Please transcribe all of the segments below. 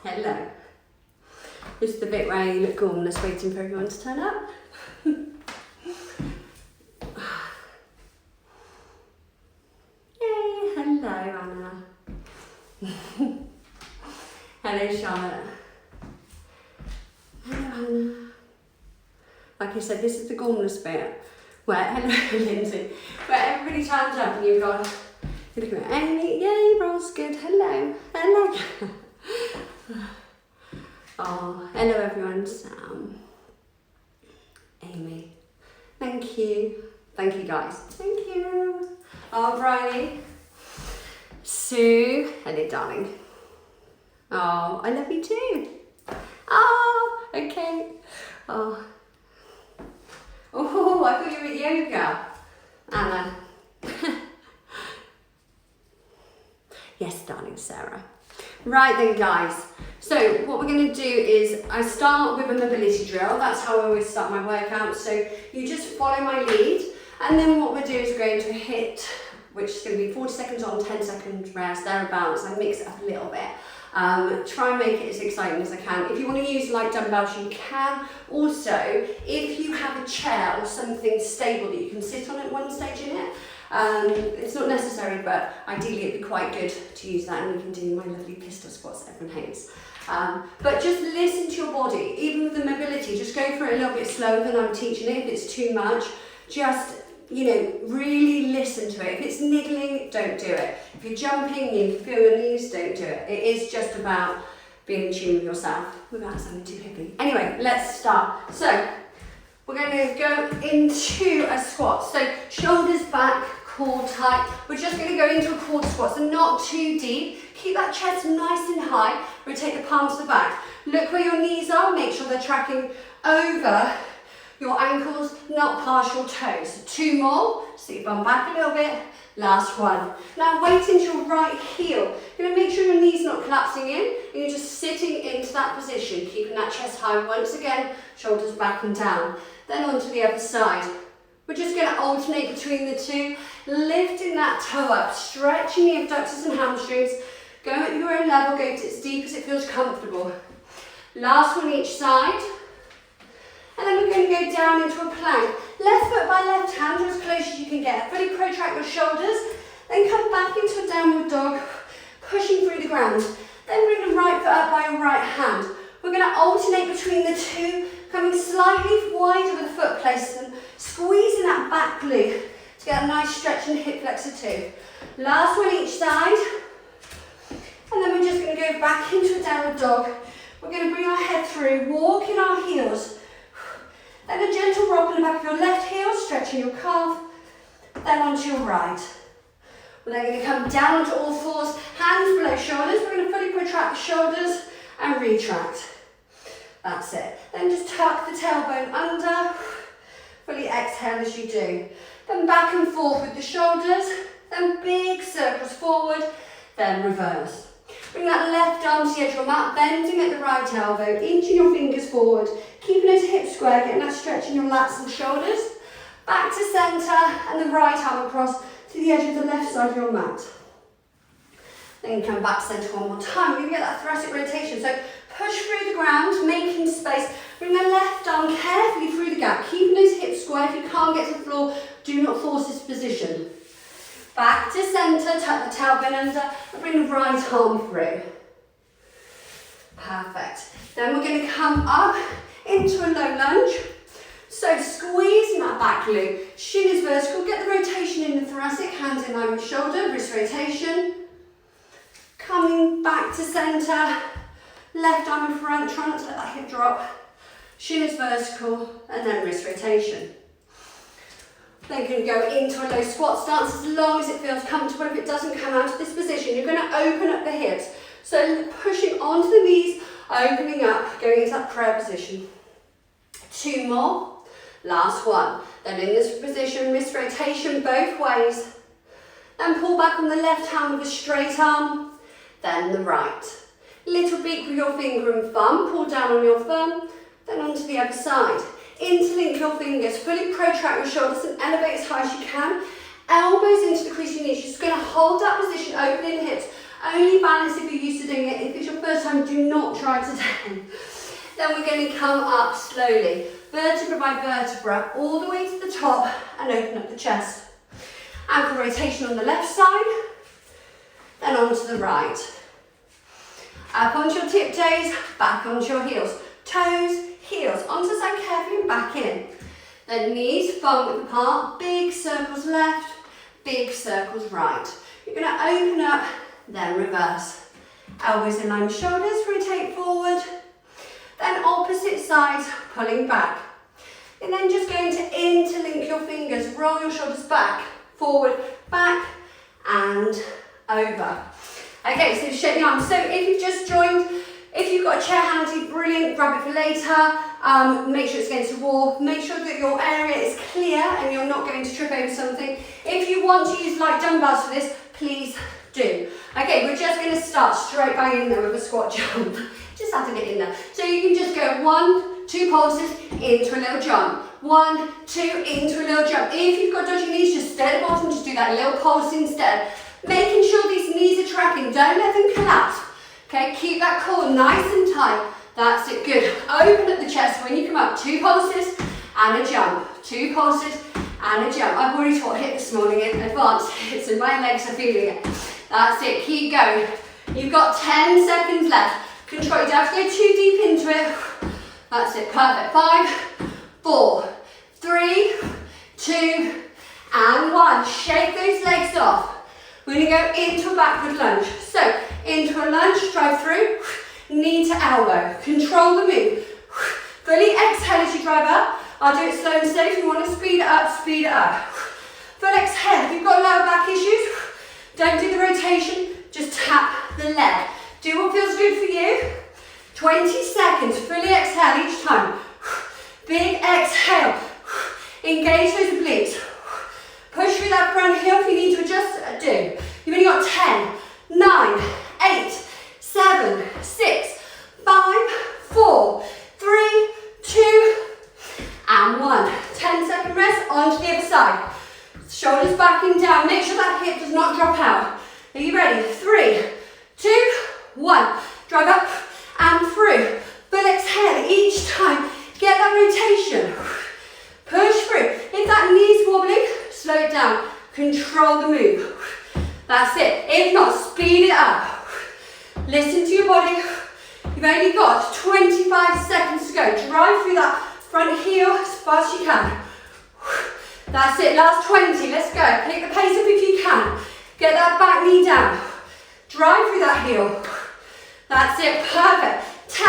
Hello. This is the bit where you look gormless waiting for everyone to turn up. Yay, hello Anna. Hello Charlotte. Hello Anna. Like I said, this is the gormless bit where, hello Lindsay, where everybody turns up and you've got, you're looking at Amy, yay, Ross, good, hello, hello. Oh, hello everyone, Sam, Amy, thank you guys, thank you. Oh, Bryony, Sue, hello darling. Oh, I love you too. Oh, okay. Oh, I thought you were at yoga, Anna. Yes, darling Sarah. Right then, guys. So what we're going to do is I start with a mobility drill. That's how I always start my workout. So you just follow my lead, and then what we'll do is we're going to hit, which is going to be 40 seconds on, 10 seconds rest, thereabouts. I mix it up a little bit. Try and make it as exciting as I can. If you want to use light dumbbells, you can. Also, if you have a chair or something stable that you can sit on at one stage in it, it's not necessary, but ideally it'd be quite good to use that, and we can do my lovely pistol squats that everyone hates. But just listen to your body. Even with the mobility, just go for it a little bit slower than I'm teaching it. If it's too much, just, you know, really listen to it. If it's niggling, don't do it. If you're jumping, you feel your knees, don't do it. It is just about being in tune with yourself without sounding too hippie. Anyway, let's start. So, we're going to go into a squat. So, shoulders back, core tight. We're just going to go into a quarter squat, so not too deep. Keep that chest nice and high. Rotate the palms to the back. Look where your knees are. Make sure they're tracking over your ankles, not past your toes. Two more. So you bum back a little bit. Last one. Now weight into your right heel. You're going to make sure your knee's not collapsing in, and you're just sitting into that position, keeping that chest high. Once again, shoulders back and down. Then onto the other side. We're just going to alternate between the two, lifting that toe up, stretching the abductors and hamstrings. Go at your own level, go to as deep as it feels comfortable. Last one each side. And then we're going to go down into a plank. Left foot by left hand, as close as you can get. Fully protract your shoulders. Then come back into a downward dog, pushing through the ground. Then bring the right foot up by your right hand. We're going to alternate between the two, coming slightly wider with the foot placement, squeezing that back glute to get a nice stretch in the hip flexor too. Last one each side. And then we're just going to go back into a downward dog. We're going to bring our head through, walking our heels. Then a gentle rock on the back of your left heel, stretching your calf. Then onto your right. We're then going to come down onto all fours, hands below shoulders. We're going to fully protract the shoulders and retract. That's it. Then just tuck the tailbone under. Fully exhale as you do. Then back and forth with the shoulders. Then big circles forward. Then reverse. Bring that left arm to the edge of your mat, bending at the right elbow, inching your fingers forward, keeping those hips square, getting that stretch in your lats and shoulders. Back to centre, and the right arm across to the edge of the left side of your mat. Then come back to centre one more time. We're going to get that thoracic rotation. So push through the ground, making space. Bring the left arm carefully through the gap, keeping those hips square. If you can't get to the floor, do not force this position. Back to centre, tuck the tailbone under, and bring the right arm through. Perfect. Then we're going to come up into a low lunge. So squeezing that back glute, shin is vertical, get the rotation in the thoracic, hands in line with shoulder, wrist rotation. Coming back to centre, left arm in front, try not to let that hip drop. Shin is vertical, and then wrist rotation. Then you're going to go into a low squat stance as long as it feels comfortable. If it doesn't come out of this position, you're going to open up the hips. So pushing onto the knees, opening up, going into that prayer position. Two more. Last one. Then in this position, wrist rotation both ways. Then pull back on the left hand with a straight arm. Then the right. Little beak with your finger and thumb. Pull down on your thumb. Then onto the other side. Interlink your fingers, fully protract your shoulders and elevate as high as you can. Elbows into the crease of your knees. You're just going to hold that position, opening the hips. Only balance if you're used to doing it. If it's your first first time, do not try to 10. Then we're going to come up slowly, vertebra by vertebra, all the way to the top and open up the chest. Ankle rotation on the left side, then onto the right. Up onto your tiptoes, back onto your heels. Toes, heels, onto the side carefully and back in. Then knees fold width apart, big circles left, big circles right. You're going to open up, then reverse. Elbows in line with shoulders, rotate forward. Then opposite sides, pulling back. And then just going to interlink your fingers, roll your shoulders back, forward, back, and over. Okay, so shake the arms. So if you've just joined, if you've got a chair handy, brilliant, grab it for later. Make sure it's against the wall. Make sure that your area is clear and you're not going to trip over something. If you want to use light dumbbells for this, please do. Okay, we're just going to start straight bang in there with a squat jump. Just have to get in there. So you can just go 1, 2 pulses into a little jump. 1, 2, into a little jump. If you've got dodgy knees, just stay at the bottom, just do that little pulse instead. Making sure these knees are tracking, don't let them collapse. Okay, keep that core nice and tight. That's it, good. Open up the chest when you come up. 2 pulses and a jump. 2 pulses and a jump. I've already taught HIIT this morning in advanced HIIT, so my legs are feeling it. That's it, keep going. You've got 10 seconds left. Control, you don't have to go too deep into it. That's it, perfect. 5, 4, 3, 2, and 1. Shake those legs off. We're going to go into a backward lunge. So, into a lunge, drive through, knee to elbow. Control the move. Fully exhale as you drive up. I'll do it slow and steady. If you want to speed it up, speed it up. Full exhale. If you've got lower back issues, don't do the rotation, just tap the leg. Do what feels good for you. 20 seconds, fully exhale each time. Big exhale. Engage those obliques. Push through that front heel if you need to adjust, do. You've only got 10, 9, 8, 7, 6, 5, 4, 3, 2, and 1. 10-second rest, onto the other side. Shoulders back and down. Make sure that hip does not drop out. Are you ready? 3, 2, 1. Drive up and through. Full exhale each time. Get that rotation. Push through. If that knee's wobbling, slow it down. Control the move. That's it. If not, speed it up. Listen to your body. You've only got 25 seconds to go. Drive through that front heel as fast as you can. That's it. Last 20. Let's go. Pick the pace up if you can. Get that back knee down. Drive through that heel. That's it. Perfect. 10.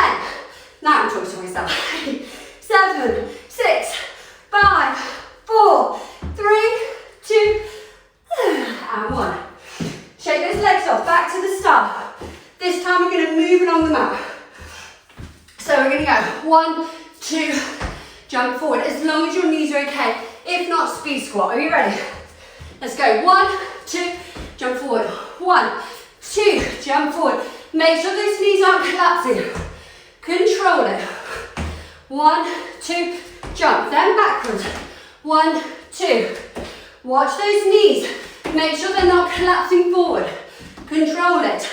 Now I'm talking to myself. 7, 6, 5, 4, 3, 2, and 1. Shake those legs off. Back to the start. This time we're going to move along the mat. So we're going to go 1, 2, jump forward. As long as your knees are okay. If not, speed squat. Are you ready? Let's go. 1, 2, jump forward. 1, 2, jump forward. Make sure those knees aren't collapsing. Control it. 1, 2, jump. Then backwards. 1, 2. Watch those knees. Make sure they're not collapsing forward. Control it.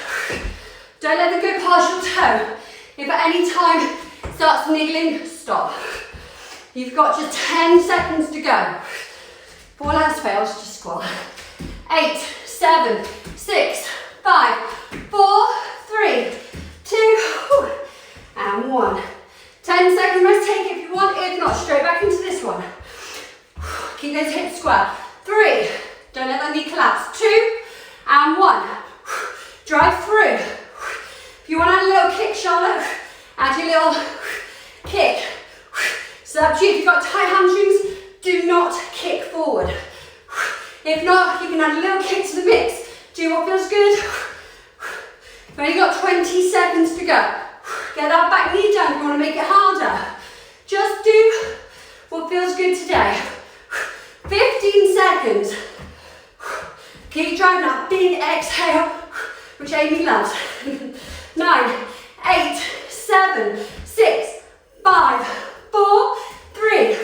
Don't let them go past your toe. If at any time it starts niggling, stop. You've got just 10 seconds to go. If all else fails, just squat. 8, 7, 6, 5, 4, 3, 2, and 1. 10-second rest, take it if you want. If not, straight back into this one. Keep those hips square. 3, don't let that knee collapse. 2, and 1. Drive through. If you want to add a little kick, Charlotte, add your little kick. So up to you. If you've got tight hamstrings, do not kick forward. If not, you can add a little kick to the mix. Do what feels good. You've only got 20 seconds to go. Get that back knee down if you want to make it harder. Just do what feels good today. 15 seconds. Keep driving that big exhale, which Amy loves. 9, 8, 7, 6, 5, 4, 3,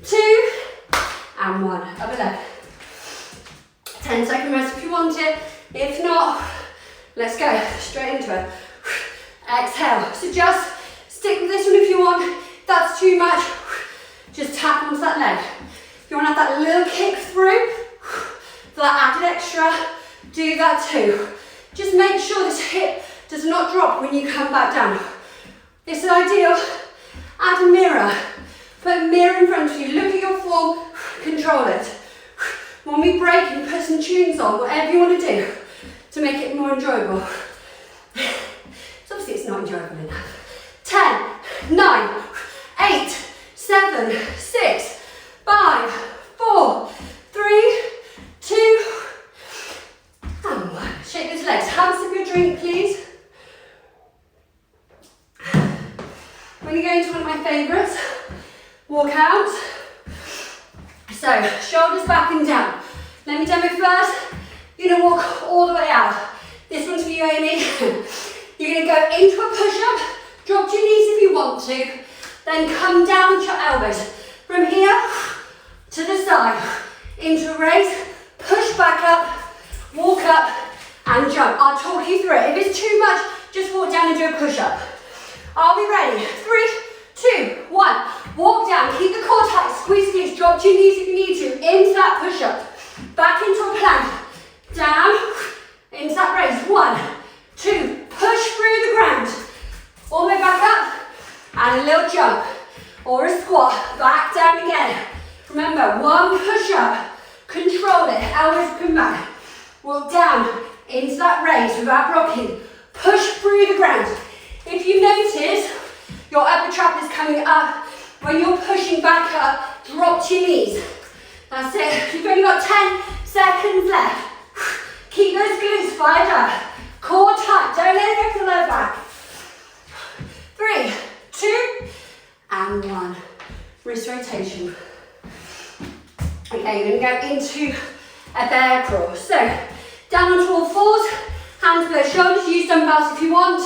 2, and 1. Other leg. 10-second rest if you want it. If not, let's go straight into it. exhale. So just stick with this one if you want. If that's too much, just tap onto that leg. If you want to have that little kick through, for that added extra, do that too. Just make sure this hip does not drop when you come back down. It's ideal. Add a mirror. Put a mirror in front of you. Look at your form. Control it. When we break and put some tunes on, whatever you want to do to make it more enjoyable. So obviously it's not enjoyable enough. 10, 9, 8, 7, 6, 5, 4, 3, 2, and 1. Shake those legs. Have a sip of your drink, please. When you go into one of my favourites, walk out. So, shoulders back and down. Let me demo first. You're going to walk all the way out. This one's for you, Amy. You're going to go into a push-up, drop to your knees if you want to, then come down with your elbows. From here to the side, into a raise, push back up, walk up, and jump. I'll talk you through it. If it's too much, just walk down and do a push-up. Are we ready? 3, 2, 1. Walk down, keep the core tight, squeeze the glutes, drop to your knees if you need to, into that push-up. Back into a plank. Down, into that raise. 1, 2, push through the ground. All the way back up, and a little jump. Or a squat, back down again. Remember, one push-up, control it, elbows come back. Walk down, into that raise without rocking. Push through the ground. If you notice, your upper trap is coming up. When you're pushing back up, drop to your knees. That's it. You've only got 10 seconds left. Keep those glutes fired up. Core tight. Don't let it go to the lower back. 3, 2, and 1. Wrist rotation. Okay, you're going to go into a bear crawl. So, down onto all fours, hands below shoulders. Use dumbbells if you want.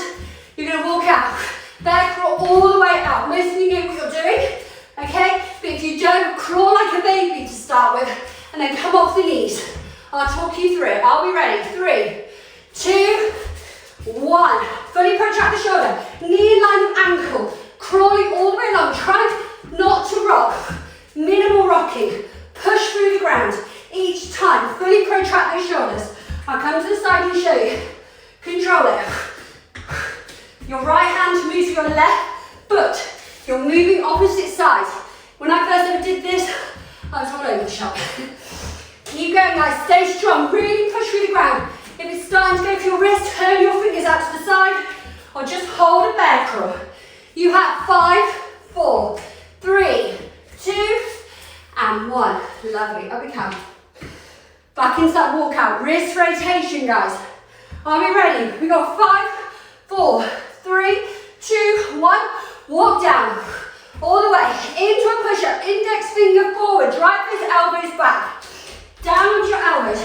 You're going to walk out. Bear crawl all the way out. Most of you know what you're doing, okay? But if you don't, crawl like a baby to start with, and then come off the knees. I'll talk you through it. Are we ready? 3, 2, 1. Fully protract the shoulder. Knee in line with ankle. Crawling all the way along. Try not to rock. Minimal rocking. Push through the ground. Each time, fully protract those shoulders. I'll come to the side and show you. Control it. Your right hand moves to your left foot. You're moving opposite sides. When I first ever did this, I was all over the shop. Keep going, guys. Stay strong. Really push through the ground. If it's starting to go for your wrist, turn your fingers out to the side, or just hold a bear crawl. You have 5, 4, 3, 2, and 1. Lovely. Up we come. Back into that walk out. Wrist rotation, guys. Are we ready? We got 5, 4, 3, 2, 1. Walk down. All the way into a push-up. Index finger forward. Drive those elbows back. Down onto your elbows.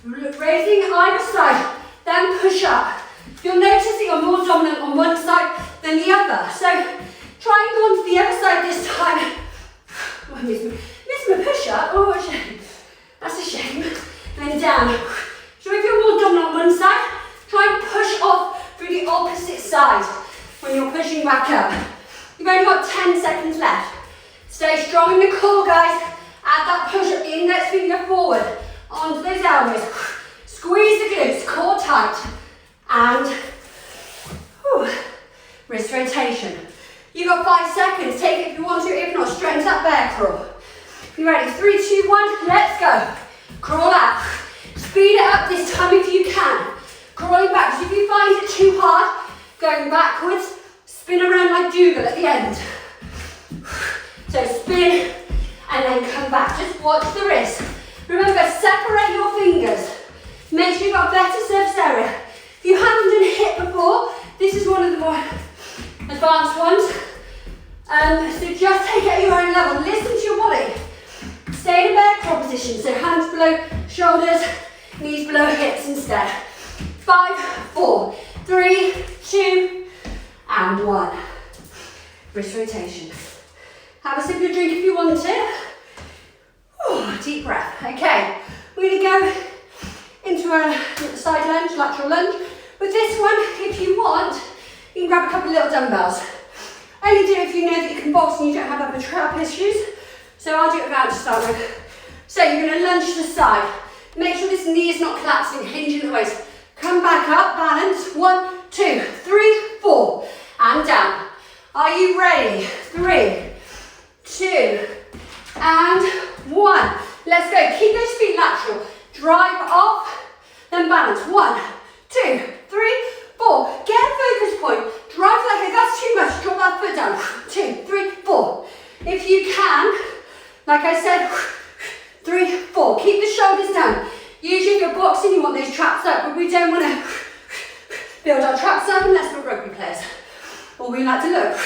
Raising either side. Then push up. You'll notice that you're more dominant on one side than the other. So try and go onto the other side this time. Oh, I missed my push-up. Oh, what a shame. That's a shame. And then down. So if you're more dominant on one side, try and push off through the opposite side when you're pushing back up. You've only got 10 seconds left. Stay strong in the core, guys. Add that push-up, index finger forward, onto those elbows. Squeeze the glutes, core tight. And wrist rotation. You've got 5 seconds. Take it if you want to. If not, straight into that bear crawl. You ready? 3, 2, 1. Let's go. Crawl out. Speed it up this time if you can. Crawling back. If you find it too hard, going backwards, spin around like Dougal at the end. So spin and then come back. Just watch the wrist. Remember, separate your fingers. Make sure you've got a better surface area. If you haven't done HIIT before, this is one of the more advanced ones. So just take it at your own level. Listen to your body. Stay in a bear crawl position. So hands below shoulders, knees below hips instead. 5, 4, 3, 2, and 1. Wrist rotation. Have a sip of your drink if you want it. Deep breath. Okay, we're going to go into a side lunge, lateral lunge. With this one, if you want, can grab a couple of little dumbbells. Only do it if you know that you can box and you don't have upper trap issues. So I'll do it without to start with. So you're going to lunge to the side. Make sure this knee is not collapsing, hinging the waist. Come back up, balance. 1, 2, 3, 4, and down. Are you ready? 3, 2, and 1. Let's go. Keep those feet lateral. Drive off, then balance. 1, 2, 3, 4. Get a focus point. Drive that hip. That's too much. Drop that foot down. 2, 3, 4. If you can, like I said, 3, 4. Keep the shoulders down. Usually if you're boxing, you want those traps up, but we don't want to build our traps up unless we're rugby players. Or we like to look.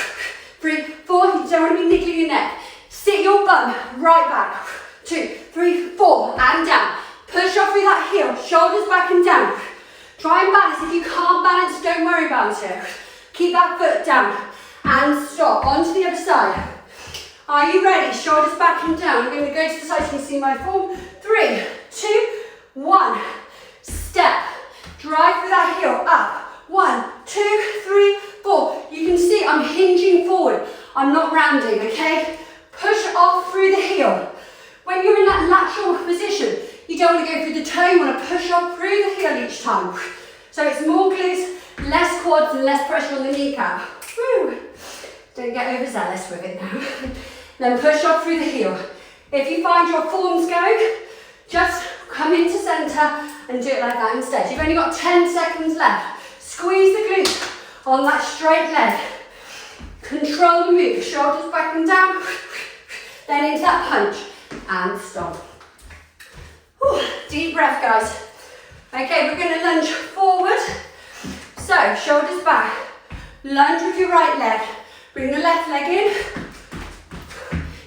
3, 4. You don't want to be niggling your neck. Sit your bum right back. 2, 3, 4, and down. Push off with that heel. Shoulders back and down. Try and balance. If you can't balance, don't worry about it. Keep that foot down and stop. Onto the other side. Are you ready? Shoulders back and down. I'm going to go to the side so you can see my form. 3, 2, 1. Step. Drive with that heel up. 1, 2, 3, 4. You can see I'm hinging forward. I'm not rounding, okay? Push off through the heel. When you're in that lateral position, you don't want to go through the toe. You want to push off through the heel each time. So it's more glutes, less quads, and less pressure on the kneecap. Woo. Don't get overzealous with it now. Then push off through the heel. If you find your forms going, just come into centre and do it like that instead. You've only got 10 seconds left. Squeeze the glutes on that straight leg. Control the move. Shoulders back and down. Then into that punch. And stop. Whew. Deep breath, guys. Okay, we're going to lunge forward. So, shoulders back. Lunge with your right leg. Bring the left leg in.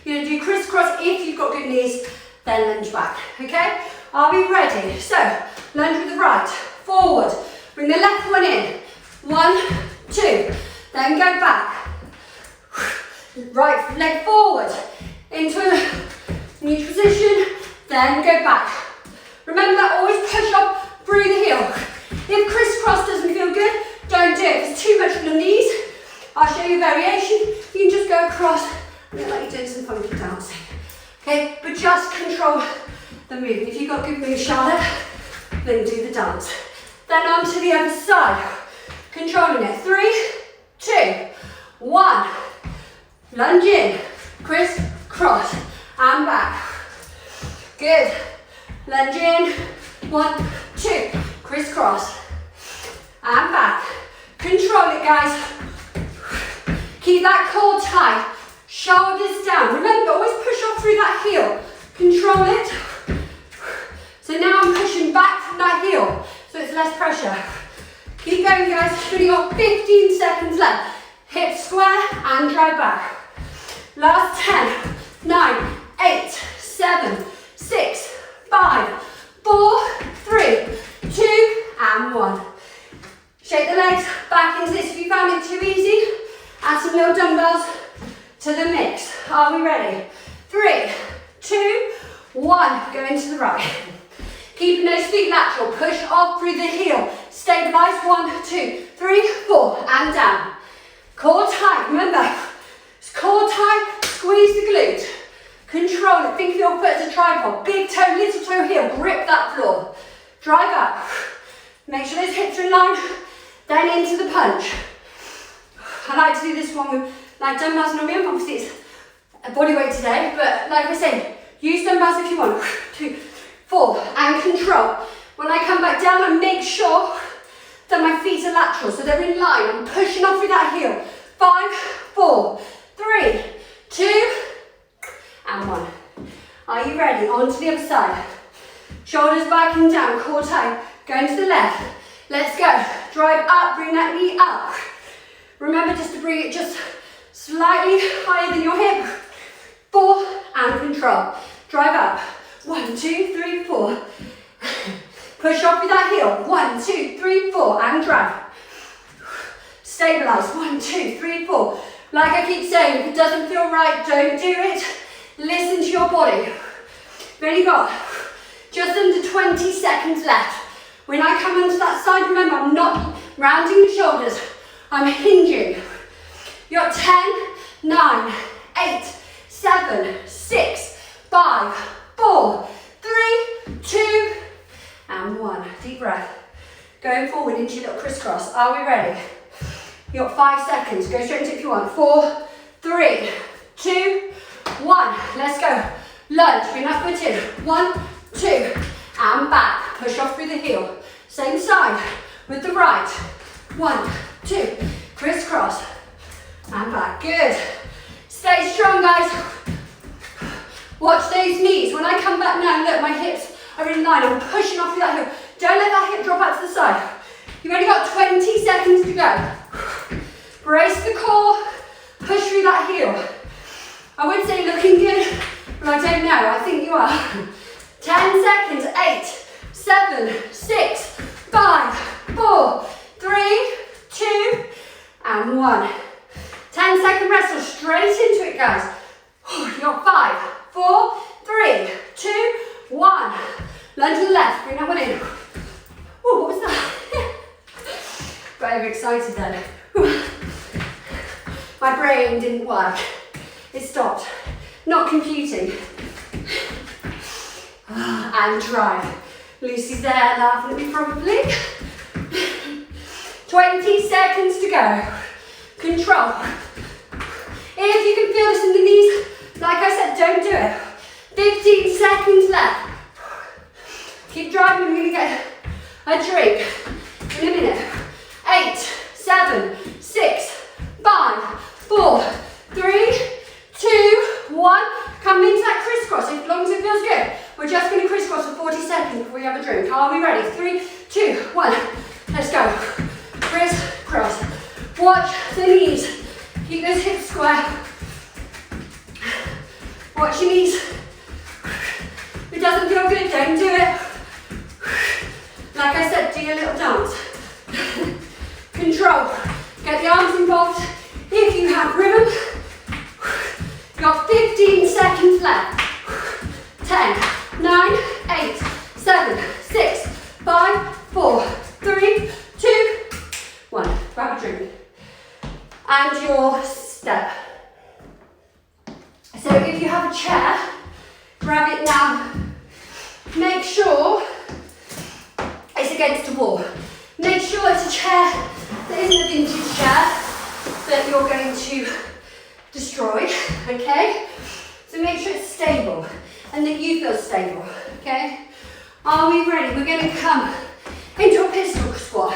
You're going to do crisscross if you've got good knees, then lunge back. Okay? Are we ready? So, lunge with the right. Forward. Bring the left one in. 1, 2. Then go back. Right leg forward. Into a neutral position. Then go back. Remember, always push up through the heel. If crisscross doesn't feel good, don't do it. If it's too much on the knees, I'll show you a variation. You can just go across and look like you're doing some funky dancing. Okay, but just control the movement. If you've got good moves, Charlotte, then do the dance. Then on to the other side. Controlling it. 3, 2, 1. Lunge in. Criss, cross, and back. Good. Lunge in. 1, 2. Crisscross. And back. Control it, guys. Keep that core tight. Shoulders down. Remember, always push off through that heel. Control it. So now I'm pushing back from that heel, so it's less pressure. Keep going, guys. You've only got 15 seconds left. Hip square and drive back. Last 10, 9, 8, 7, 6, 5, 4, 3, 2, and 1. Shake the legs back into this. If you found it too easy, add some little dumbbells to the mix. Are we ready? 3, 2, 1. Go into the right. Keeping those feet lateral. Push off through the heel. Stabilize. 1, 2, 3, 4, and down. Core tight. Remember, it's core tight. Squeeze the glute. Control it. Think of your foot as a tripod. Big toe, little toe heel. Grip that floor. Drive up. Make sure those hips are in line. Then into the punch. I like to do this one with like dumbbells and arm. Obviously it's a body weight today, but like I say, use dumbbells if you want. 2, 4, and control. When I come back down, I make sure that my feet are lateral, so they're in line. I'm pushing off with that heel. 5, 4, 3, 2, and 1. Are you ready? On to the other side. Shoulders back and down, core tight. Going to the left. Let's go. Drive up, bring that knee up. Remember just to bring it just slightly higher than your hip. 4, and control. Drive up. 1, 2, 3, 4. Push off with that heel. 1, 2, 3, 4, and drive. Stabilize. 1, 2, 3, 4. Like I keep saying, if it doesn't feel right, don't do it. Listen to your body. We've only got just under 20 seconds left. When I come onto that side, remember, I'm not rounding the shoulders. I'm hinging. You're at 10, 9, 8, 7, 6, 5, 4, 3, 2, and 1. Deep breath. Going forward into your little crisscross. Are we ready? You've got 5 seconds. Go straight into it if you want. 4, 3, 2, 1. Let's go. Lunge. Bring that foot in. 1, 2, and back. Push off through the heel. Same side with the right. 1, 2, crisscross, and back. Good. Stay strong, guys. Watch those knees. When I come back now, look, my hips are in line. I'm pushing off through that heel. Don't let that hip drop out to the side. You've only got 20 seconds to go. Brace the core. Push through that heel. I would say looking good, but I don't know. I think you are. 10 seconds. 8, 7, 6, 5, 4, 3, 2, and 1. 10-second rest, so straight into it, guys. You're 5, 4, 3, 2, 1. Lunge to the left, bring that one in. Ooh, what was that? Got overexcited then. My brain didn't work. It stopped. Not computing. And drive. Lucy's there laughing at me probably. 20 seconds to go. Control. If you can feel this in the knees, like I said, don't do it. 15 seconds left. Keep driving, we're gonna get a drink in a minute. 8, 7, 6, 5, 4, 3, 2, 1. Come into that crisscross, as long as it feels good. We're just gonna crisscross for 40 seconds before we have a drink. Are we ready? 3, 2, 1. Let's go. Crisscross. Watch the knees. Keep those hips square. Watch your knees. If it doesn't feel good, don't do it. Like I said, do your little dance. Control. Get the arms involved if you have rhythm. You've got 15 seconds left. 10, 9, 8, 7, 6, 5, 4, 3, 2, 1. Grab a drink. And your step. So if you have a chair, grab it now. Make sure it's against a wall. Make sure it's a chair that isn't a vintage chair that you're going to destroy, okay? So make sure it's stable and that you feel stable, okay? Are we ready? We're going to come into a pistol squat.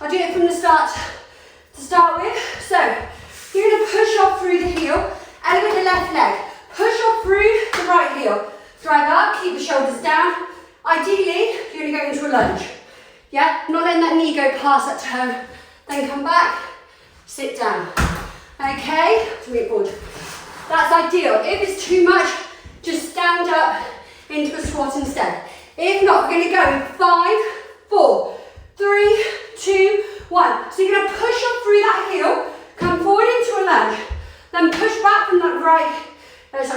I'll do it from the start to start with. So you're going to push off through the heel, elevate the left leg, push off through the right heel, drive up, keep the shoulders down. Ideally, you're going to go into a lunge. Yeah, not letting that knee go past that toe. Then come back, sit down. Okay, to move forward. That's ideal. If it's too much, just stand up into a squat instead. If not, we're going to go in 5, 4, 3, 2, 1. So you're going to push up through that heel, come forward into a lunge, then push back from that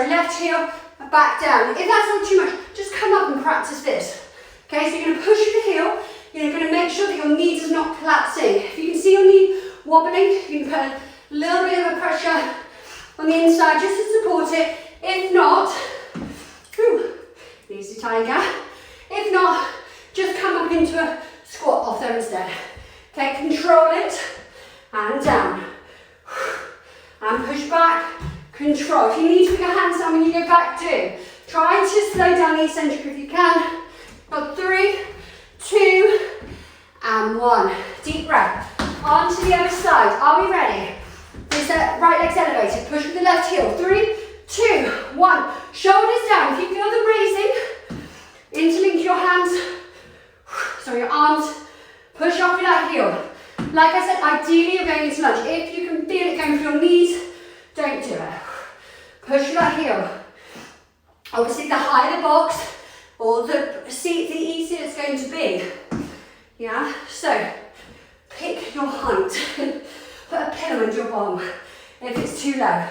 left heel and back down. If that's not too much, just come up and practice this. Okay, so you're going to push through the heel. You're going to make sure that your knee does not collapse in. If you can see your knee wobbling, you can put a little bit of a pressure on the inside just to support it. If not, easy tiger. If not, just come up into a squat off there instead. Okay, control it and down. And push back, control. If you need to put your hands down when you go back, do. Try to slow down the eccentric if you can. Got 3, 2, and 1. Deep breath. On to the other side. Are we ready? This right leg's elevated. Push with the left heel. 3, 2, 1. Shoulders down. If you feel them raising, interlink your hands. So your arms. Push off with that heel. Like I said, ideally you're going into lunge. If you can feel it going through your knees, don't do it. Push with that heel. Obviously, the higher the box or the seat, the easier it's going to be. Yeah, so pick your height. Put a pillow under your bum if it's too low.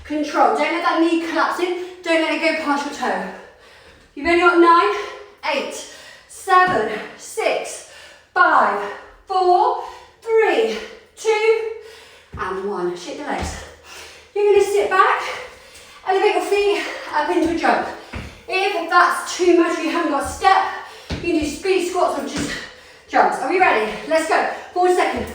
Control, don't let that knee collapse in. Don't let it go past your toe. You've only got 9, 8, 7, 6, 5, 4, 3, 2, your legs. You're going to sit back, elevate your feet up into a jump. If that's too much, you haven't got a step, you can do speed squats or just jumps. Are we ready? Let's go. 4 seconds.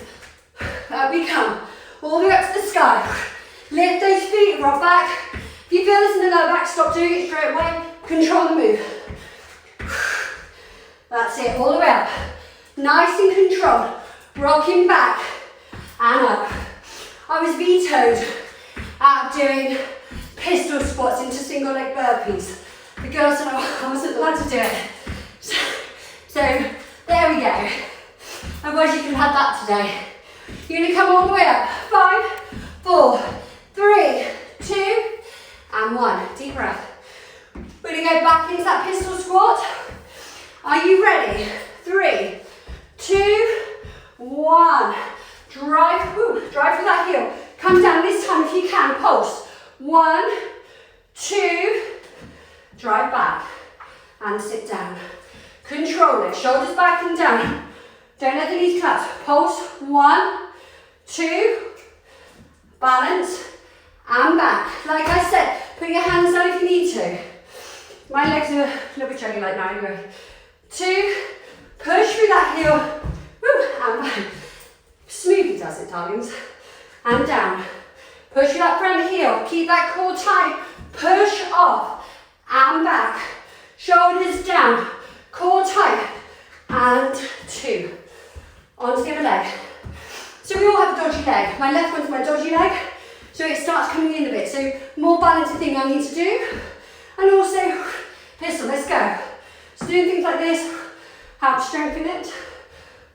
Up we come. All the way up to the sky. Lift those feet, rock back. If you feel this in the lower back, stop doing it straight away. Control the move. That's it, all the way up. Nice and controlled. Rocking back and up. I was vetoed out of doing pistol squats into single leg burpees. The girls said I wasn't allowed to do it. So there we go. Otherwise you can have that today. You're going to come all the way up. 5, 4, 3, 2, and 1. Deep breath. We're going to go back into that pistol squat. Are you ready? 3, 2, 1. Drive through that heel. Come down this time if you can. Pulse. 1, 2. Drive back and sit down. Control it. Shoulders back and down. Don't let the knees collapse. Pulse. 1, 2. Balance and back. Like I said, put your hands down if you need to. My legs are a little bit juggy like now anyway. 2. Push through that heel. Woo, and back. Smoothly does it, darlings. And down. Push through that front heel. Keep that core tight. Push off and back. Shoulders down. Core tight. And 2. Onto the other leg. So we all have a dodgy leg. My left one's my dodgy leg. So it starts coming in a bit. So more balancing thing I need to do. And also, pistol, let's go. So doing things like this, help strengthen it.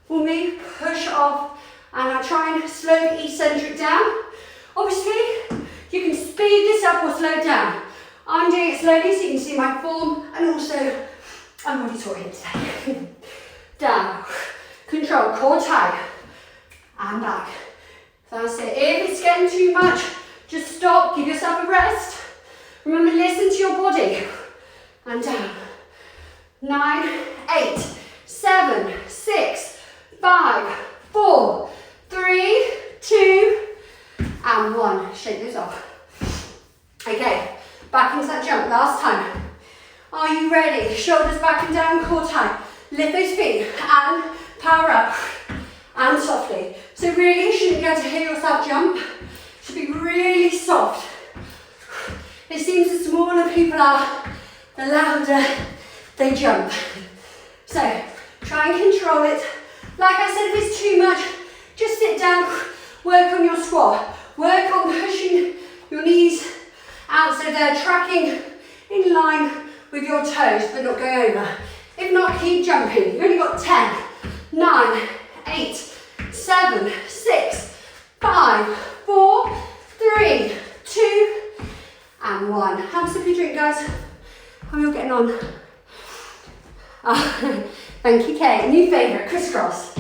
For me, push off. And I try and slow the eccentric down. Obviously, you can speed this up or slow it down. I'm doing it slowly so you can see my form. And also, I'm already taught here today. Down. Control, core tight. And back. That's it. If it's getting too much, just stop, give yourself a rest. Remember, listen to your body. And down. 9, 8, 7, 6, 5, 4, 3, 2, and 1. Shake those off. Okay, back into that jump. Last time. Are you ready? Shoulders back and down, core tight. Lift those feet and power up. And softly. So really, you shouldn't be able to hear yourself jump. It should be really soft. It seems the smaller people are, the louder they jump. So, try and control it. Like I said, if it's too much, just sit down, work on your squat. Work on pushing your knees out so they're tracking in line with your toes, but not going over. If not, keep jumping. You've only got 10, 9, 8, 7, 6, 5, 4, 3, 2, and 1. Have a sip of your drink, guys. How are you all getting on? Oh, thank you, Kate. New favourite, crisscross.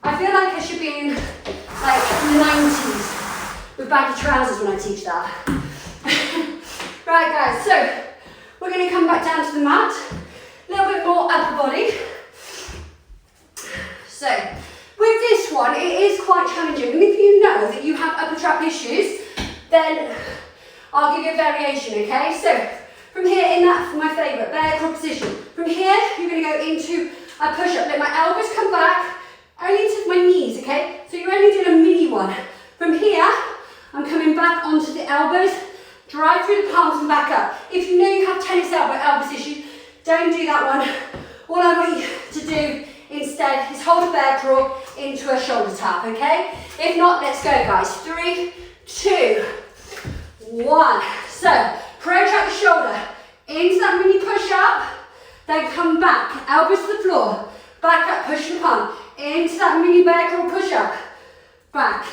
I feel like I should be in like the 90s with baggy trousers when I teach that. Right, guys, so we're going to come back down to the mat. A little bit more upper body. So, with this one, it is quite challenging. And if you know that you have upper trap issues, then I'll give you a variation, okay? So, from here, in that, my favourite, bear crawl position. From here, you're going to go into a push-up. Let my elbows come back, only to my knees, okay? So you're only doing a mini one. From here, I'm coming back onto the elbows, drive through the palms and back up. If you know you have tennis elbows issues, don't do that one. All I want you to do instead is hold a bear crawl into a shoulder tap, okay? If not, let's go, guys. 3, 2, 1. So, protract the shoulder into that mini push-up, then come back, elbows to the floor, back up, push the palm, into that mini bear crawl push-up, back.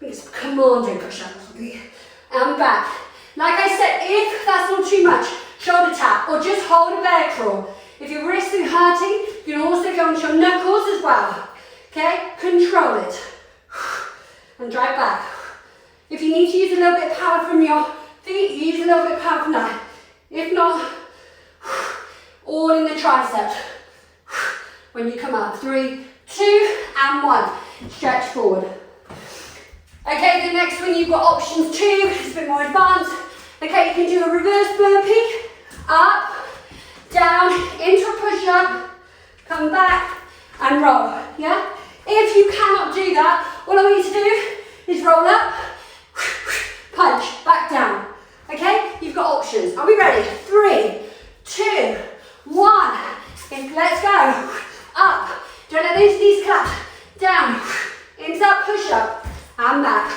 It's a commando push-up, and back. Like I said, if that's not too much, shoulder tap, or just hold a bear crawl. If your wrists are hurting, you can also go onto your knuckles as well. Okay, control it. And drive back. If you need to use a little bit of power from your feet, use a little bit of power from that. If not, all in the triceps. When you come up, 3, 2, and 1. Stretch forward. Okay, the next one one you've got options too, it's a bit more advanced. Okay, you can do a reverse burpee, up, down, into a push-up, come back and roll, yeah? If you cannot do that, all I want you to do is roll up, punch, back down, okay? You've got options. Are we ready? 3, 2, 1. Let's go. Up. Don't let those knees collapse. Down. Into that push-up and back.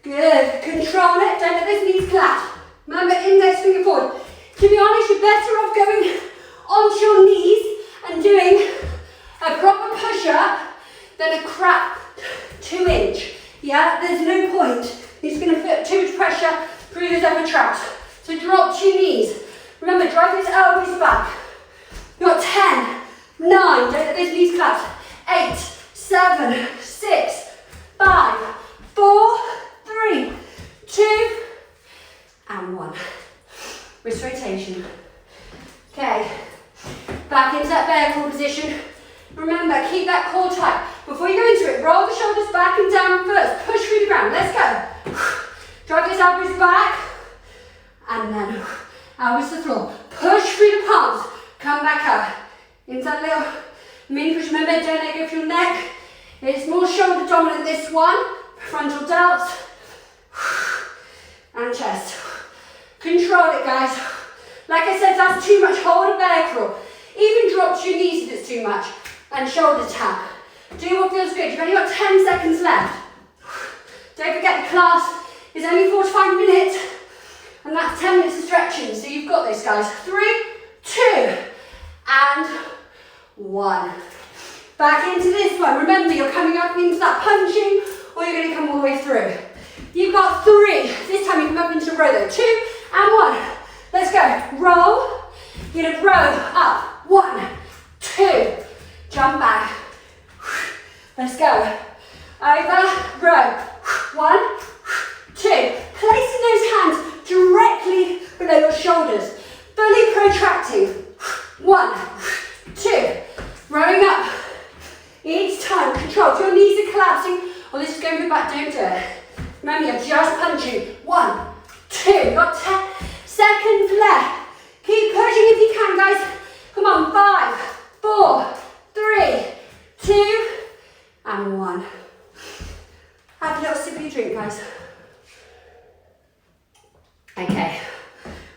Good. Control it. Don't let those knees collapse. Remember, index finger forward. To be honest, you're better off going onto your knees and doing a proper push-up than a crap 2-inch. Yeah, there's no point. It's going to put too much pressure through those upper traps. So drop to your knees. Remember, drive those elbows back. You've got 10, 9, don't let those knees collapse. 8, 7, 6, 5, 4, 3, 2, and 1. Wrist rotation. Okay, back into that bear crawl position. Remember, keep that core tight. Before you go into it, roll the shoulders back and down first. Push through the ground. Let's go. Drive those elbows back. And then elbows to the floor. Push through the palms. Come back up. Into that little mini push. Remember, don't let go of your neck. It's more shoulder dominant, this one. Frontal delts. And chest. Control it, guys. Like I said, that's too much. Hold a bear crawl. Even drop to your knees if it's too much. And shoulder tap. Do what feels good. You've only got 10 seconds left. Don't forget the class is only 45 minutes. And that's 10 minutes of stretching. So you've got this, guys. 3, 2, and 1. Back into this one. Remember, you're coming up into that punching, or you're going to come all the way through. You've got 3. This time you come up into a row though. 2 and 1. Let's go. Roll. You're going to row up. 1, 2. Jump back. Let's go. Over, row. 1, 2. Placing those hands directly below your shoulders. Fully protracting. 1, 2. Rowing up. Each time, control. If your knees are collapsing, or this is going to the back, don't do it. Remember, you're just punching. 1, 2. You've got 10 seconds left. Keep pushing if you can, guys. Come on, 5, 4, 3, 2, and 1. Have a little sip of your drink, guys. Okay,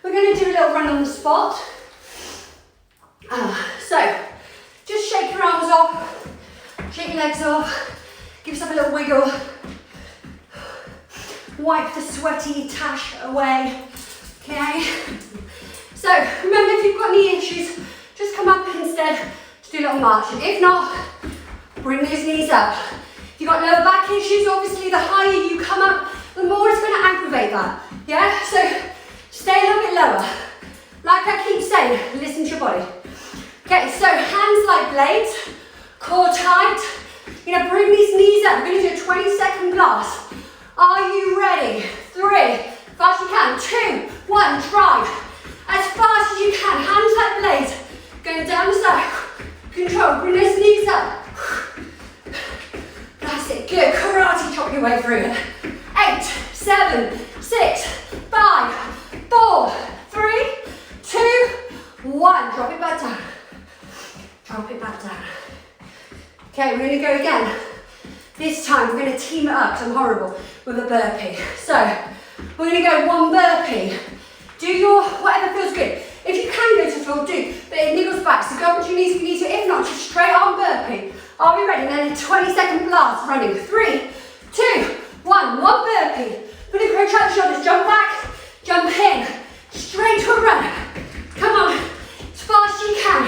we're going to do a little run on the spot. So, just shake your arms off, shake your legs off, give yourself a little wiggle. Wipe the sweaty tash away, okay? So, remember, if you've got any issues, just come up instead to do a little march. If not, bring those knees up. If you've got lower back issues, obviously the higher you come up, the more it's going to aggravate that. Yeah? So stay a little bit lower. Like I keep saying, listen to your body. Okay, so hands like blades, core tight. You're going to bring these knees up. We're going to do a 20-second blast. Are you ready? 3, fast you can. 2, 1, drive. As fast as you can. Hands like blades. Going down the side. Control, bring those knees up. That's it, good. Karate chop your way through it. 8, 7, 6, 5, 4, 3, 2, 1. Drop it back down. Drop it back down. Okay, we're going to go again. This time we're going to team it up, because I'm horrible, with a burpee. So, we're going to go 1 burpee. Do your, whatever feels good. If you can go to the floor, do, but it niggles back. So go up to your knees if you need to. If not, just straight arm burpee. Are we ready? Then a 20-second blast running. 3, 2, 1. 1 burpee. Fully protract the shoulders. Jump back, jump in. Straight to a run. Come on. As fast as you can.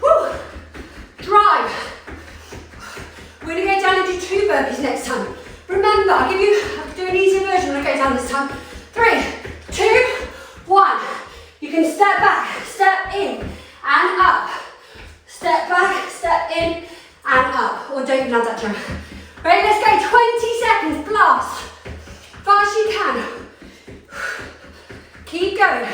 Woo. Drive. We're going to go down and do 2 burpees next time. Remember, I'll do an easier version when I go down this time. 3, 2, 1. You can step back, step in, and up. Step back, step in, and up. Or don't even have that jump. Ready, let's go. 20 seconds, blast. Fast as you can. Keep going.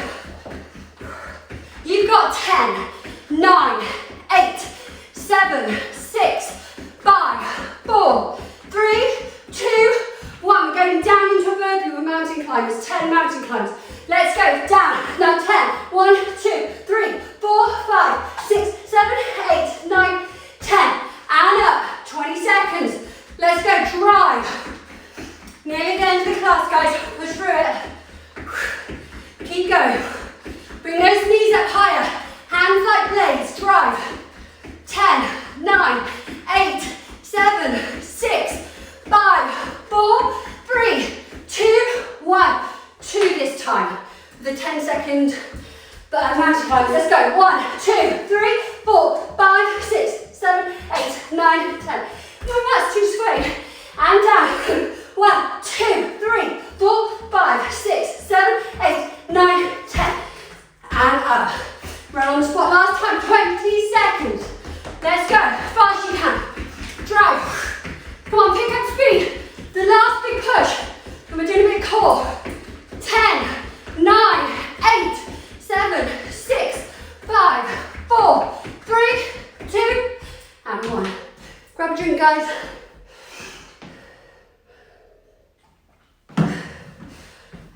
You've got 10, 9, 8, 7, 6, 5, 4, 3, 2, 1. We're going down climbers, 10 mountain climbers. Let's go, down, now 10. 1, 2, 3, 4, 5, 6, 7, 8, 9, 10. And up, 20 seconds. Let's go, drive. Nearly the end of the class, guys. Push through it. Keep going. Bring those knees up higher. Hands like blades. Drive. 10, 9, 8, 7, 6, 5, 4, 3, 2, 1. 2 this time. The 10-second mountain climbers. Let's go. 1, 2, 3, 4, 5, 6, 7, 8, 9, 10. Oh, that's too sway. And down. 1, 2, 3, 4, 5, 6, 7, 8, 9, 10. And up. Run on the spot. Last time, 20 seconds. Let's go. Fast you can. Drive. Come on, pick up speed. The last big push. And we're doing a bit core. 10, 9, 8, 7, 6, 5, 4, 3, 2, and 1. Grab a drink, guys.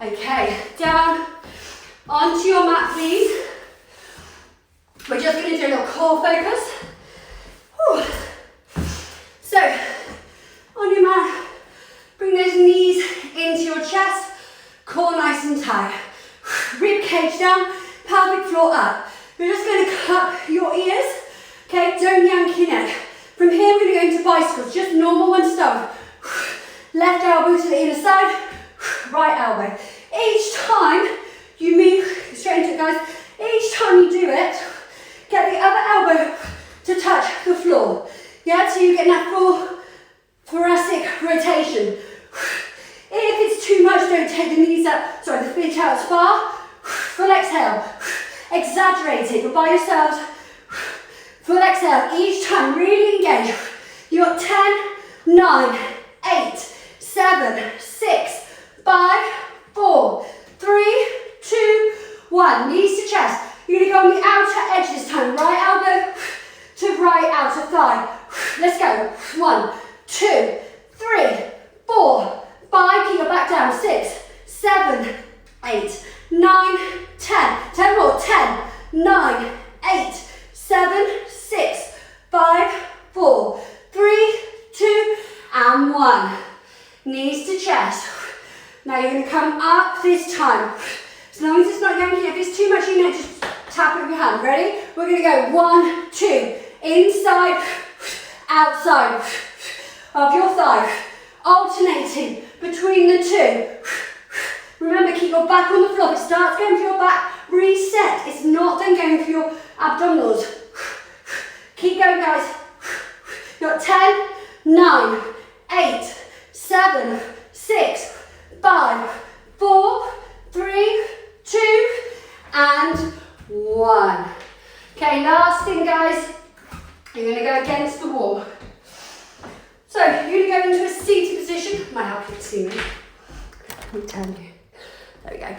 Okay, down onto your mat, please. We're just going to do a little core focus. Whew. So, on your mat, bring those knees into your chest, core nice and tight. Rib cage down, pelvic floor up. We're just going to cup your ears. Okay, don't yank your neck. From here, we're going to go into bicycles, just normal one start. Left elbow to the inner side, right elbow. Each time you move, straight into it, guys. Each time you do it, get the other elbow to touch the floor. Yeah, so you get that full thoracic rotation. If it's too much, don't take the knees up, the feet out as far. Full exhale. Exaggerate it, you're by yourselves. Full exhale, each time, really engage. You got 10, 9, 8, 7, 6, 5, 4, 3, 2, 1. Knees to chest. You're going to go on the outer edge this time. Right elbow to right outer thigh. Let's go. 1, 2, 3, 4, 5. Keep your back down. 6, 7, 8, 9, 10. 10 more. 10, 9, 8, 7, 6, 5, 4, 3, 2, and 1. Knees to chest. Now you're going to come up this time. As long as it's not yanking, if it's too much, you know, just tap it with your hand. Ready? We're going to go 1, 2, inside, outside of your thigh, alternating between the two. Remember, keep your back on the floor. If it starts going for your back, reset. It's not then going for your abdominals. Keep going, guys. You've got 10, 9, 8, 7, 6, 5, 4, 3, 2, and 1. Okay, last thing, guys. You're going to go against the wall. So, you're going to go into a seated position. Might help you to see me. Let me turn you. There we go.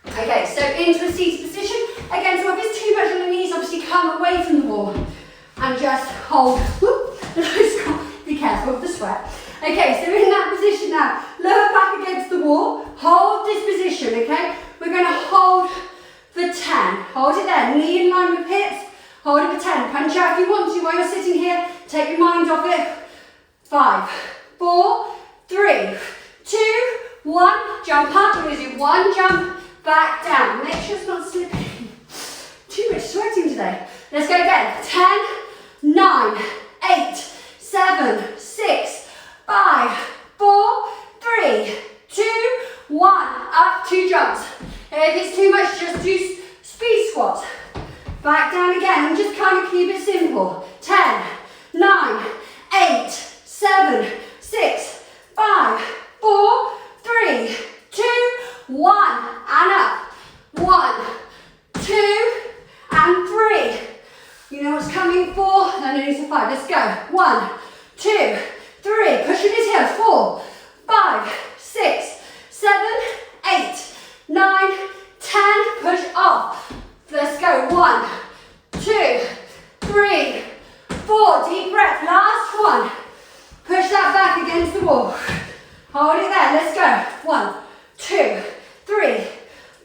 Okay, so into a seated position. Again, so if it's too much on the knees, obviously come away from the wall and just hold. Whoop, be careful of the sweat. Okay, so in that position now, lower back against the wall, hold this position, okay? We're going to hold for 10. Hold it there, knee in line with hips, hold it for 10. Punch out if you want to while you're sitting here, take your mind off it. 5, 4, 3, 2, 1, jump up. We're going to do one jump, back down. Make sure it's not slipping. Too much sweating today. Let's go again. 10, 9, 8, 7, 6, 5, 4, 3, 2, 1. Up, 2 jumps. If it's too much, just do speed squats. Back down again and just kind of keep it simple. 10, 9, 8, 7, 6, 5, 4, 3, 2, 1. And up. 1, 2, and 3. You know what's coming? 4, and then into 5. Let's go. 1, 2, 3. Push with his heels. 4, 5, 6, 7, 8, 9, 10. Push off. Let's go. 1, 2, 3, 4. Deep breath. Last one. Push that back against the wall. Hold it there, let's go. 1, 2, 3,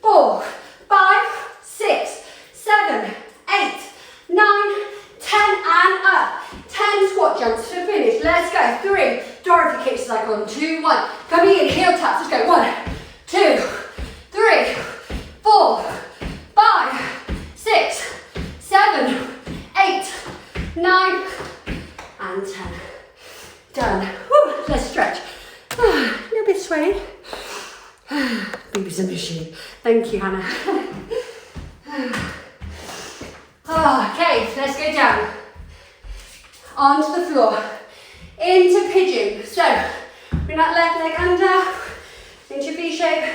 4, 5, 6, 7, 8, 9, 10, and up. 10 squat jumps to finish. Let's go. 3, Dorothy kicks like on. 2, 1. Coming in, heel taps. Let's go. 1, 2, 3, 4, 5, 6, 7, 8, 9, and 10. Done. Woo. Let's stretch. A little bit swaying. Baby's a machine. Thank you, Hannah. Okay, let's go down. Onto the floor. Into pigeon. So, bring that left leg under. Into V shape.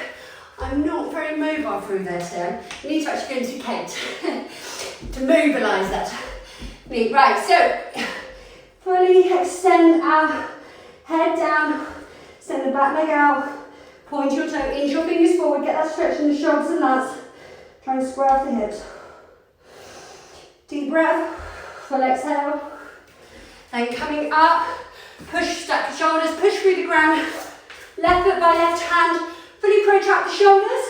I'm not very mobile through this here. You need to actually go into Kate to mobilise that knee. Right, so fully extend our head down. Send the back leg out. Point your toe, inch your fingers forward. Get that stretch in the shoulders and lats. Try and square off the hips. Deep breath. Full exhale. Then coming up. Push, stack the shoulders. Push through the ground. Left foot by left hand. Fully protract the shoulders.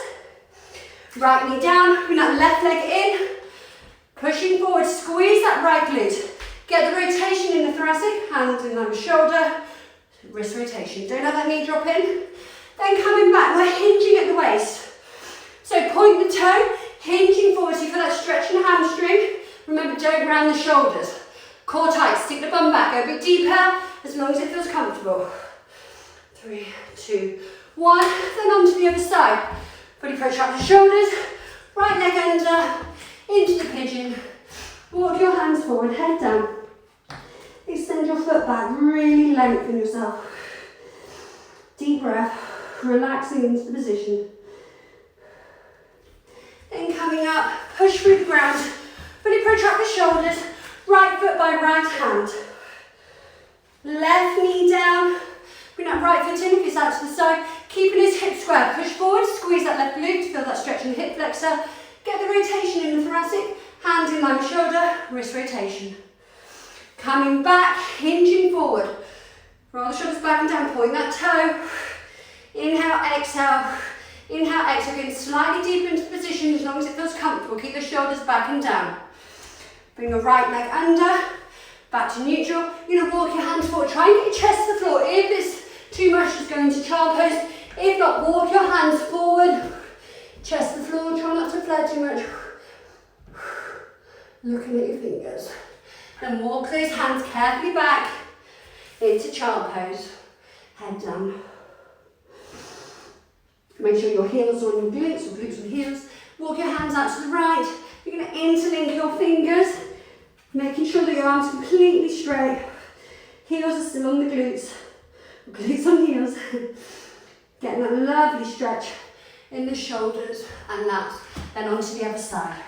Right knee down. Bring that left leg in. Pushing forward. Squeeze that right glute. Get the rotation in the thoracic. Hand in line with shoulder. Wrist rotation. Don't let that knee drop in. Then coming back. We're hinging at the waist. So point the toe. Hinging forward. So you feel that stretch in the hamstring. Remember, don't round the shoulders. Core tight. Stick the bum back. Go a bit deeper. As long as it feels comfortable. 3, 2, 1. Then onto the other side. Fully protract the shoulders. Right leg under. Into the pigeon. Walk your hands forward. Head down. Extend your foot back. Really lengthen yourself. Deep breath. Relaxing into the position. Then coming up. Push through the ground. Fully protract the shoulders. Right foot by right hand. Left knee down. Bring that right foot in if it's out to the side. Keeping his hips square. Push forward. Squeeze that left glute to feel that stretch in the hip flexor. Get the rotation in the thoracic. Hand in line with shoulder. Wrist rotation. Coming back. Hinging forward. Roll the shoulders back and down. Point that toe. Inhale, exhale. Inhale, exhale. Getting slightly deeper into the position as long as it feels comfortable. Keep the shoulders back and down. Bring your right leg under. Back to neutral. You're going to walk your hands forward. Try and get your chest to the floor. If it's too much, just go into child pose. If not, walk your hands forward. Chest to the floor. Try not to flare too much. Looking at your fingers. And walk those hands carefully back into child pose. Head down. Make sure your heels are on your glutes, or glutes on heels. Walk your hands out to the right. You're going to interlink your fingers, making sure that your arms are completely straight. Heels are still on the glutes. Glutes on heels. Getting that lovely stretch in the shoulders and lats. Then onto the other side.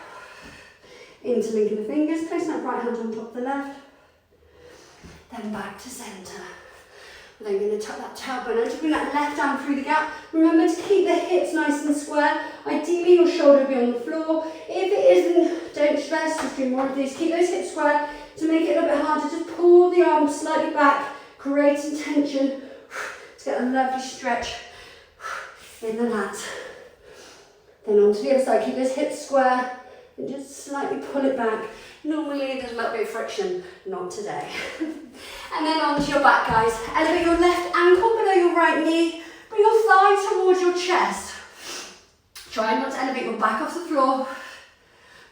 Interlinking the fingers, placing that right hand on top of the left. Then back to centre. Then you're going to tuck that tailbone under, bring that left arm through the gap. Remember to keep the hips nice and square. Ideally your shoulder will be on the floor. If it isn't, don't stress, just do more of these. Keep those hips square. To make it a little bit harder, just pull the arms slightly back, creating tension to get a lovely stretch in the lats. Then onto the other side, keep those hips square and just slightly pull it back. Normally there's a little bit of friction, not today. And then onto your back, guys. Elevate your left ankle below your right knee. Bring your thigh towards your chest. Try not to elevate your back off the floor.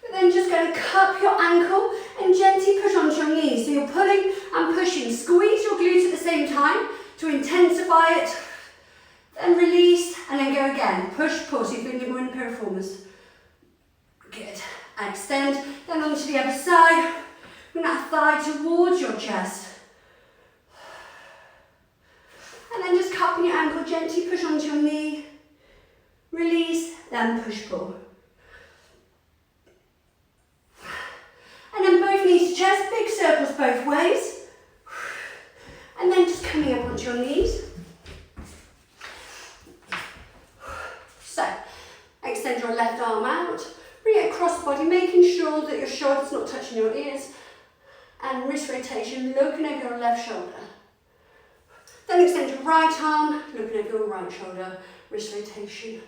But then just going to cup your ankle and gently push onto your knees. So you're pulling and pushing. Squeeze your glutes at the same time to intensify it. Then release and then go again. Push, pull. So you're feeling more in the piriformis. Good. Extend. Then onto the other side. Bring that thigh towards your chest. And then just cupping your ankle, gently push onto your knee. Release, then push, pull. And then both knees to chest, big circles both ways. And then just coming up onto your knees. So, extend your left arm out. Bring it across the body, making sure that your shoulder's not touching your ears. And wrist rotation, looking over your left shoulder. Then extend your right arm, looking over your right shoulder, wrist rotation.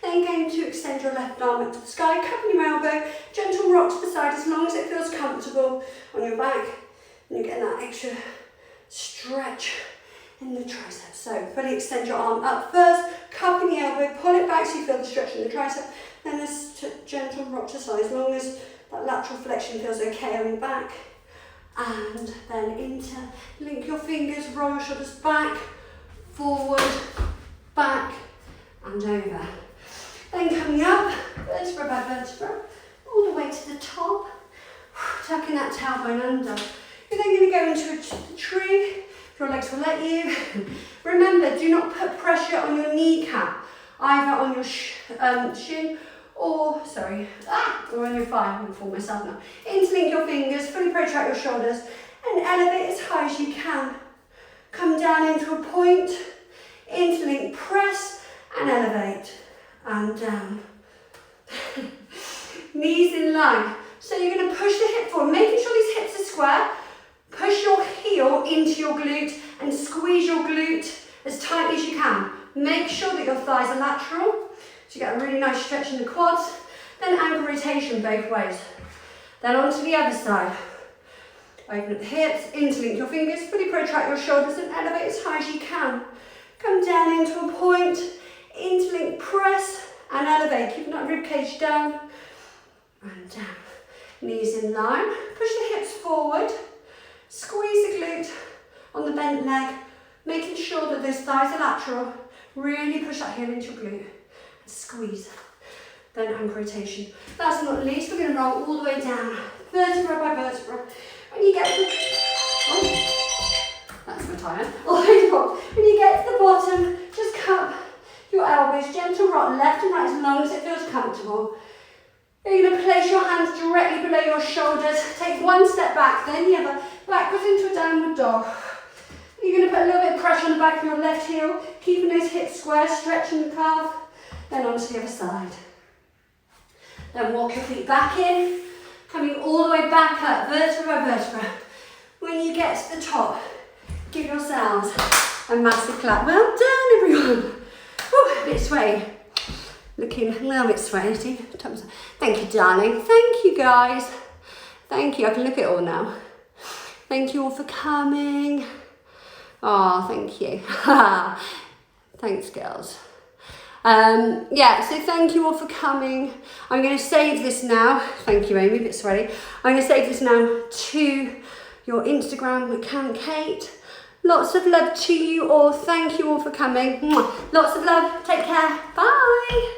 Then going to extend your left arm up to the sky, covering your elbow, gentle rock to the side as long as it feels comfortable on your back. And you're getting that extra stretch in the tricep. So fully extend your arm up first, cupping the elbow, pull it back so you feel the stretch in the tricep. Then this gentle rock to the side as long as that lateral flexion feels okay on your back. And then interlink your fingers, roll your shoulders back, forward, back, and over. Then coming up, vertebra by vertebra, all the way to the top, tucking that tailbone under. You're then going to go into a tree, if your legs will let you. Remember, do not put pressure on your kneecap, either on your shin or on your thigh. I'm going to fall myself now. Interlink your fingers, fully protract your shoulders, and elevate as high as you can. Come down into a point, interlink, press, and elevate. And down. Knees in line. So you're going to push the hip forward, making sure these hips are square. Push your heel into your glute and squeeze your glute as tightly as you can. Make sure that your thighs are lateral, so you get a really nice stretch in the quads. Then ankle rotation both ways. Then onto the other side. Open up the hips, interlink your fingers, fully protract your shoulders and elevate as high as you can. Come down into a point. Interlink, press and elevate, keeping that rib cage down and down. Knees in line, push the hips forward, squeeze the glute on the bent leg, making sure that those thighs are lateral. Really push that heel into your glute and squeeze. Then ankle rotation. Last but not least, we're going to roll all the way down, vertebra by vertebra. When you get to that's my tire. All the way to the bottom. When you get to the bottom, just cup your elbows, gentle rock left and right as long as it feels comfortable. You're going to place your hands directly below your shoulders. Take one step back, then the other, backwards into a downward dog. You're going to put a little bit of pressure on the back of your left heel, keeping those hips square, stretching the calf. Then onto the other side. Then walk your feet back in, coming all the way back up, vertebra by vertebra. When you get to the top, give yourselves a massive clap. Well done, everyone. Whew, a bit sweaty. Looking a little bit sweaty. Thank you, darling. Thank you, guys. Thank you. I can look at it all now. Thank you all for coming. Oh, thank you. Thanks, girls. So thank you all for coming. I'm going to save this now. Thank you, Amy. A bit sweaty. I'm going to save this now to your Instagram account, Kate. Lots of love to you all. Thank you all for coming. Lots of love. Take care. Bye.